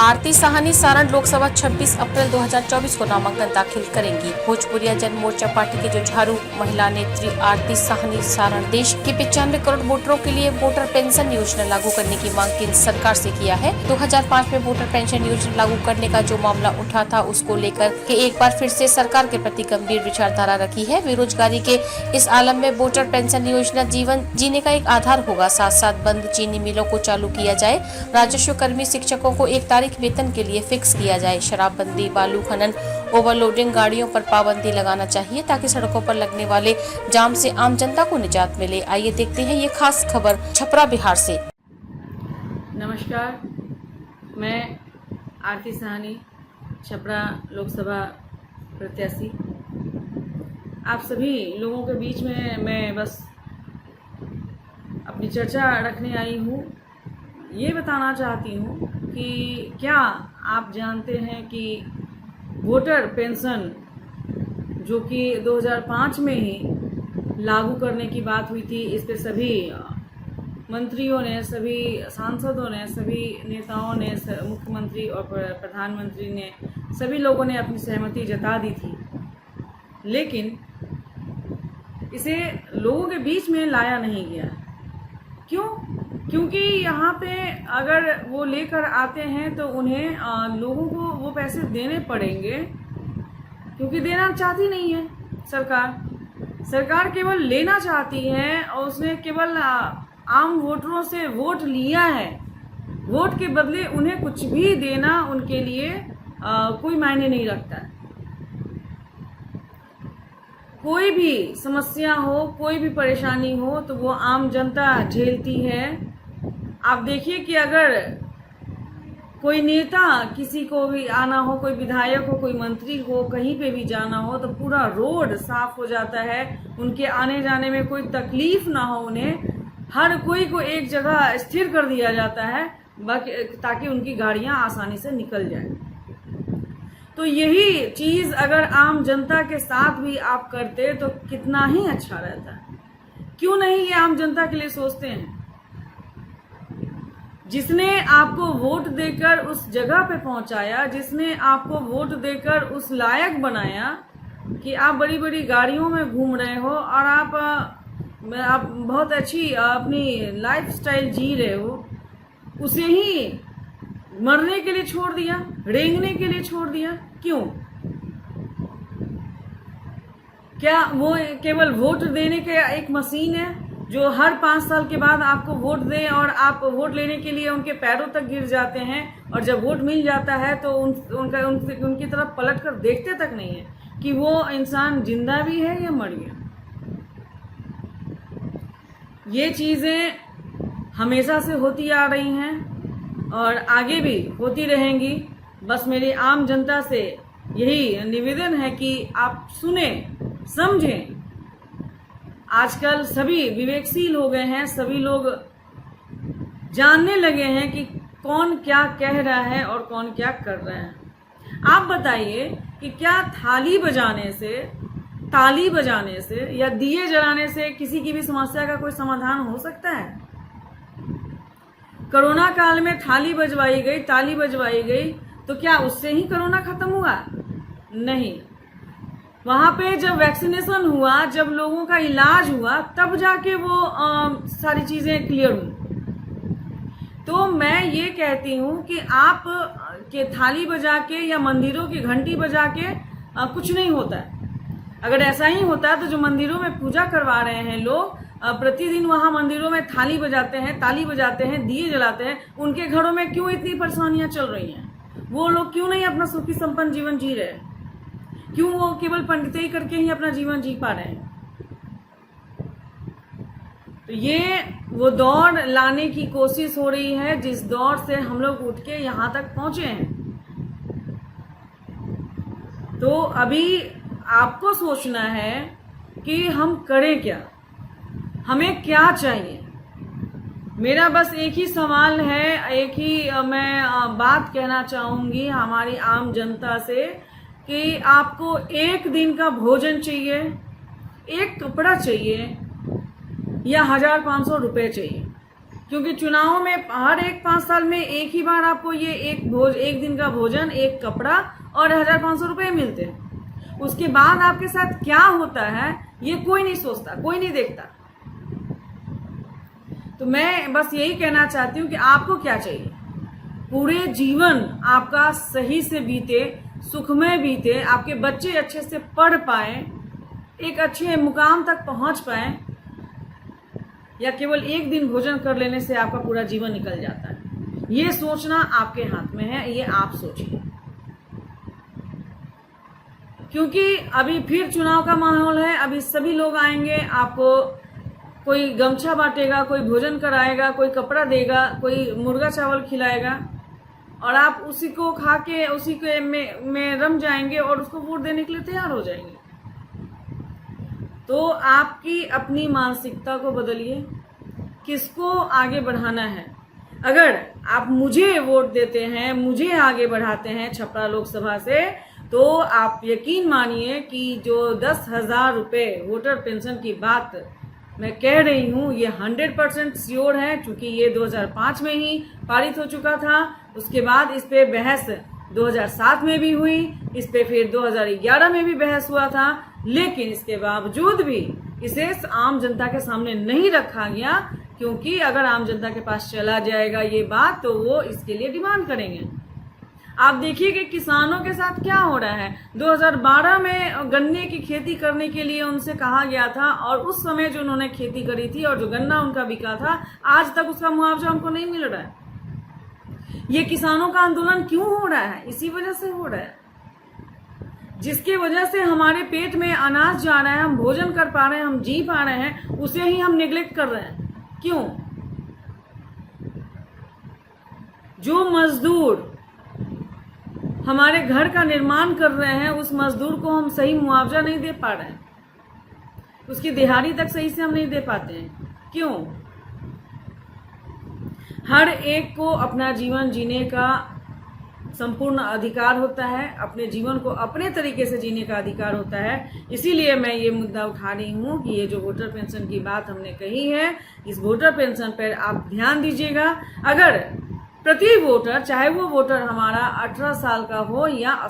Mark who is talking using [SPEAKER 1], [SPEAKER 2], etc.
[SPEAKER 1] आरती साहनी सारण लोकसभा 26 अप्रैल 2024 को नामांकन दाखिल करेंगी। भोजपुरिया जन मोर्चा पार्टी के जुझारू महिला नेत्री आरती साहनी सारण देश के 95 करोड़ वोटरों के लिए वोटर पेंशन योजना लागू करने की मांग केंद्र सरकार से किया है। 2005 में वोटर पेंशन योजना लागू करने का जो मामला उठा था, उसको लेकर के एक बार फिर से सरकार के प्रति गंभीर विचारधारा रखी है। बेरोजगारी के इस आलम में वोटर पेंशन योजना जीवन जीने का एक आधार होगा। साथ साथ बंद चीनी मिलों को चालू किया जाए, राजस्व कर्मी शिक्षकों को एक तारीख वेतन के लिए फिक्स किया जाए, शराबबंदी, बालू खनन, ओवरलोडिंग, गाड़ियों पर पाबंदी लगाना चाहिए ताकि सड़कों पर लगने वाले जाम से आम जनता को निजात मिले। आइए देखते हैं ये खास खबर छपरा बिहार से।
[SPEAKER 2] नमस्कार, मैं आरती साहनी छपरा लोकसभा प्रत्याशी आप सभी लोगों के बीच में मैं बस अपनी चर्चा रखने आई हूँ। ये बताना चाहती हूँ कि क्या आप जानते हैं कि वोटर पेंशन जो कि 2005 में ही लागू करने की बात हुई थी, इस पे सभी मंत्रियों ने, सभी सांसदों ने, सभी नेताओं ने, मुख्यमंत्री और प्रधानमंत्री ने, सभी लोगों ने अपनी सहमति जता दी थी, लेकिन इसे लोगों के बीच में लाया नहीं गया। क्यों? क्योंकि यहाँ पे अगर वो लेकर आते हैं तो उन्हें लोगों को वो पैसे देने पड़ेंगे, क्योंकि देना चाहती नहीं है सरकार केवल लेना चाहती है और उसने केवल आम वोटरों से वोट लिया है। वोट के बदले उन्हें कुछ भी देना उनके लिए कोई मायने नहीं रखता है। कोई भी समस्या हो, कोई भी परेशानी हो तो वो आम जनता झेलती है। आप देखिए कि अगर कोई नेता किसी को भी आना हो, कोई विधायक हो, कोई मंत्री हो, कहीं पे भी जाना हो तो पूरा रोड साफ हो जाता है, उनके आने जाने में कोई तकलीफ ना हो उन्हें। हर कोई को एक जगह स्थिर कर दिया जाता है ताकि उनकी गाड़ियां आसानी से निकल जाए। तो यही चीज अगर आम जनता के साथ भी आप करते तो कितना ही अच्छा रहता। क्यों नहीं ये आम जनता के लिए सोचते हैं? जिसने आपको वोट देकर उस जगह पे पहुंचाया, जिसने आपको वोट देकर उस लायक बनाया कि आप बड़ी बड़ी गाड़ियों में घूम रहे हो और आप बहुत अच्छी अपनी लाइफस्टाइल जी रहे हो, उसे ही मरने के लिए छोड़ दिया, रेंगने के लिए छोड़ दिया। क्यों? क्या वो केवल वोट देने के एक मशीन है जो हर 5 साल के बाद आपको वोट दे और आप वोट लेने के लिए उनके पैरों तक गिर जाते हैं, और जब वोट मिल जाता है तो उनकी तरफ पलट कर देखते तक नहीं है कि वो इंसान जिंदा भी है या मर गया। ये चीजें हमेशा से होती आ रही हैं और आगे भी होती रहेंगी। बस मेरी आम जनता से यही निवेदन है कि आप सुने, समझें। आजकल सभी विवेकशील हो गए हैं, सभी लोग जानने लगे हैं कि कौन क्या कह रहा है और कौन क्या कर रहा है। आप बताइए कि क्या ताली बजाने से या दिए जलाने से किसी की भी समस्या का कोई समाधान हो सकता है? कोरोना काल में ताली बजवाई गई तो क्या उससे ही कोरोना खत्म हुआ? नहीं। वहां पे जब वैक्सीनेशन हुआ, जब लोगों का इलाज हुआ, तब जाके वो सारी चीजें क्लियर हुई। तो मैं ये कहती हूँ कि आप के थाली बजा के या मंदिरों की घंटी बजा के कुछ नहीं होता है। अगर ऐसा ही होता तो जो मंदिरों में पूजा करवा रहे हैं लोग, प्रतिदिन वहां मंदिरों में ताली बजाते हैं, दिए जलाते हैं, उनके घरों में क्यों इतनी परेशानियां चल रही हैं? वो लोग क्यों नहीं अपना सुखी संपन्न जीवन जी रहे? क्यों वो केवल पंडिताई करके ही अपना जीवन जी पा रहे हैं? तो ये वो दौड़ लाने की कोशिश हो रही है जिस दौड़ से हम लोग उठ के यहां तक पहुंचे हैं। तो अभी आपको सोचना है कि हम करें क्या, हमें क्या चाहिए। मेरा बस एक ही सवाल है, एक ही मैं बात कहना चाहूंगी हमारी आम जनता से कि आपको एक दिन का भोजन चाहिए, एक कपड़ा चाहिए या 1500 रुपए चाहिए। क्योंकि चुनाव में हर एक 5 साल में एक ही बार आपको ये एक दिन का भोजन, एक कपड़ा और 1,500 रुपये मिलते हैं। उसके बाद आपके साथ क्या होता है ये कोई नहीं सोचता, कोई नहीं देखता। तो मैं बस यही कहना चाहती हूँ कि आपको क्या चाहिए, पूरे जीवन आपका सही से बीते, सुखमय बीते, आपके बच्चे अच्छे से पढ़ पाए, एक अच्छे मुकाम तक पहुंच पाए, या केवल एक दिन भोजन कर लेने से आपका पूरा जीवन निकल जाता है। ये सोचना आपके हाथ में है, ये आप सोचिए। क्योंकि अभी फिर चुनाव का माहौल है, अभी सभी लोग आएंगे, आपको कोई गमछा बांटेगा, कोई भोजन कराएगा, कोई कपड़ा देगा, कोई मुर्गा चावल खिलाएगा, और आप उसी को खा के उसी के में रम जाएंगे और उसको वोट देने के लिए तैयार हो जाएंगे। तो आपकी अपनी मानसिकता को बदलिए, किसको आगे बढ़ाना है। अगर आप मुझे वोट देते हैं, मुझे आगे बढ़ाते हैं छपरा लोकसभा से, तो आप यकीन मानिए कि जो 10,000 रुपये वोटर पेंशन की बात मैं कह रही हूँ ये 100% श्योर है, क्योंकि ये 2005 में ही पारित हो चुका था। उसके बाद इस पे बहस 2007 में भी हुई, इस पे फिर 2011 में भी बहस हुआ था, लेकिन इसके बावजूद भी इसे आम जनता के सामने नहीं रखा गया, क्योंकि अगर आम जनता के पास चला जाएगा ये बात तो वो इसके लिए डिमांड करेंगे। आप देखिए कि किसानों के साथ क्या हो रहा है। 2012 में गन्ने की खेती करने के लिए उनसे कहा गया था, और उस समय जो उन्होंने खेती करी थी और जो गन्ना उनका बिका था, आज तक उसका मुआवजा उनको नहीं मिल रहा है। ये किसानों का आंदोलन क्यों हो रहा है? इसी वजह से हो रहा है, जिसके वजह से हमारे पेट में अनाज जा रहा है, हम भोजन कर पा रहे हैं, हम जी पा रहे हैं, उसे ही हम नेग्लेक्ट कर रहे हैं। क्यों? जो मजदूर हमारे घर का निर्माण कर रहे हैं, उस मजदूर को हम सही मुआवजा नहीं दे पा रहे हैं, उसकी दिहाड़ी तक सही से हम नहीं दे पाते हैं। क्यों? हर एक को अपना जीवन जीने का संपूर्ण अधिकार होता है, अपने जीवन को अपने तरीके से जीने का अधिकार होता है। इसीलिए मैं ये मुद्दा उठा रही हूँ कि ये जो वोटर पेंशन की बात हमने कही है, इस वोटर पेंशन पर आप ध्यान दीजिएगा। अगर प्रति वोटर, चाहे वो वोटर हमारा 18 साल का हो या